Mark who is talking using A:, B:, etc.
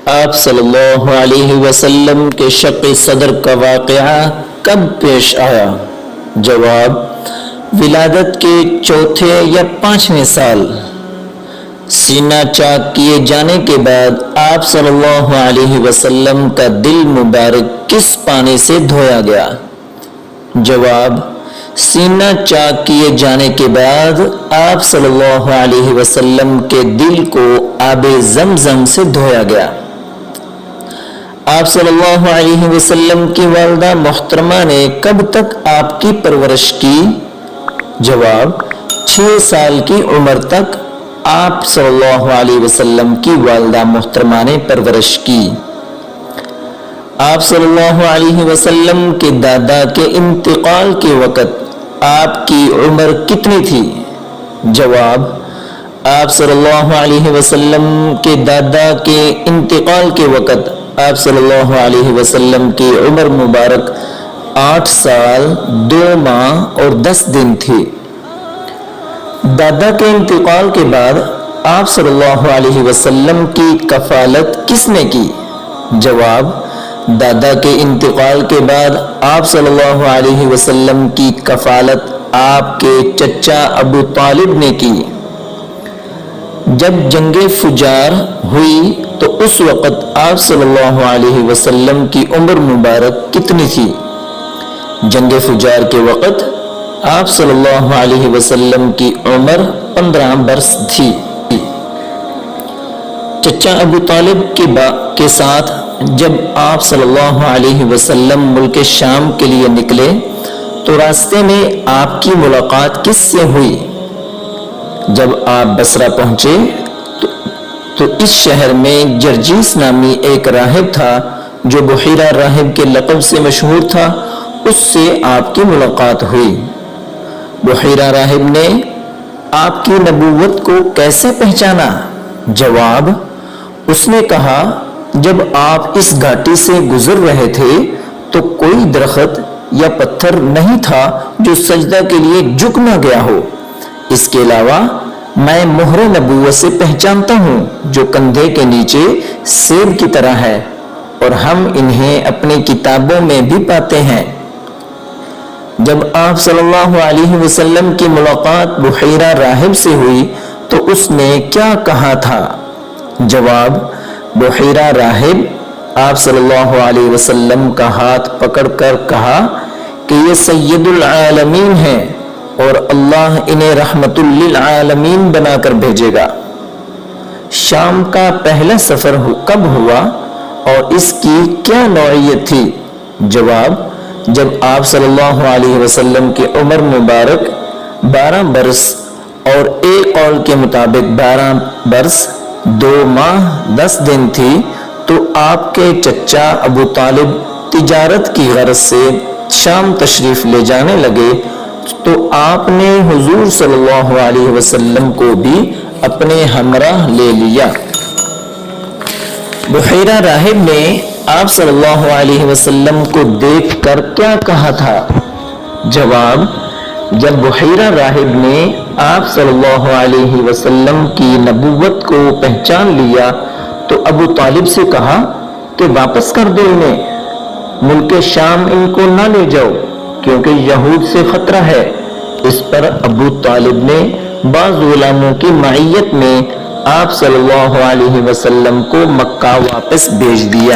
A: آپ صلی اللہ علیہ وسلم کے شق صدر کا واقعہ کب پیش آیا؟ جواب: ولادت کے چوتھے یا پانچویں سال۔ سینہ چاک کیے جانے کے بعد آپ صلی اللہ علیہ وسلم کا دل مبارک کس پانی سے دھویا گیا؟ جواب: سینہ چاک کیے جانے کے بعد آپ صلی اللہ علیہ وسلم کے دل کو آب زمزم سے دھویا گیا۔ آپ صلی اللہ علیہ وسلم کی والدہ محترمہ نے کب تک آپ کی پرورش کی؟ جواب: 6 سال کی عمر تک آپ صلی اللہ علیہ وسلم کی والدہ محترمہ نے پرورش کی۔ آپ صلی اللہ علیہ وسلم کے دادا کے انتقال کے وقت آپ کی عمر کتنی تھی؟ جواب: آپ صلی اللہ علیہ وسلم کے دادا کے انتقال کے وقت آپ صلی اللہ علیہ وسلم کی عمر مبارک 8 سال 2 ماہ اور 10 دن تھی۔ دادا کے انتقال کے بعد آپ صلی اللہ علیہ وسلم کی کفالت کس نے کی؟ جواب: دادا کے انتقال کے بعد آپ صلی اللہ علیہ وسلم کی کفالت آپ کے چچا ابو طالب نے کی۔ جب جنگ فجار ہوئی تو اس وقت آپ صلی اللہ علیہ وسلم کی عمر مبارک کتنی تھی؟ جنگ فجار کے وقت آپ صلی اللہ علیہ وسلم کی عمر 15 برس تھی۔ چچا ابو طالب کے ساتھ جب آپ صلی اللہ علیہ وسلم ملک شام کے لیے نکلے تو راستے میں آپ کی ملاقات کس سے ہوئی؟ جب آپ بصرہ پہنچے تو اس شہر میں جرجیس نامی ایک راہب تھا جو بحیرہ راہب کے لقب سے مشہور تھا، اس سے آپ کی ملاقات ہوئی۔ بحیرہ راہب نے آپ کی نبوت کو کیسے پہچانا؟ جواب: اس نے کہا، جب آپ اس گھاٹی سے گزر رہے تھے تو کوئی درخت یا پتھر نہیں تھا جو سجدہ کے لیے جھک نہ گیا ہو۔ اس کے علاوہ میں مہر نبوت سے پہچانتا ہوں جو کندھے کے نیچے سیب کی طرح ہے، اور ہم انہیں اپنی کتابوں میں بھی پاتے ہیں۔ جب آپ صلی اللہ علیہ وسلم کی ملاقات بحیرہ راہب سے ہوئی تو اس نے کیا کہا تھا؟ جواب: بحیرہ راہب آپ صلی اللہ علیہ وسلم کا ہاتھ پکڑ کر کہا کہ یہ سید العالمین ہیں اور اللہ انہیں رحمت للعالمین بنا کر بھیجے گا۔ شام کا پہلا سفر کب ہوا اور اس کی کیا نوعیت تھی؟ جواب: جب آپ صلی اللہ علیہ وسلم کی عمر مبارک 12 برس اور ایک قول کے مطابق 12 برس 2 ماہ 10 دن تھی تو آپ کے چچا ابو طالب تجارت کی غرض سے شام تشریف لے جانے لگے تو آپ نے حضور صلی اللہ علیہ وسلم کو بھی اپنے ہمراہ لے لیا۔ بحیرہ راہب نے آپ صلی اللہ علیہ وسلم کو دیکھ کر کیا کہا تھا؟ جواب: جب بحیرہ راہب نے آپ صلی اللہ علیہ وسلم کی نبوت کو پہچان لیا تو ابو طالب سے کہا کہ واپس کر دو انہیں، ملک شام ان کو نہ لے جاؤ کیونکہ یہود سے خطرہ ہے۔ اس پر ابو طالب نے بعض غلاموں کی معیت میں آپ صلی اللہ علیہ وسلم کو مکہ واپس بھیج دیا۔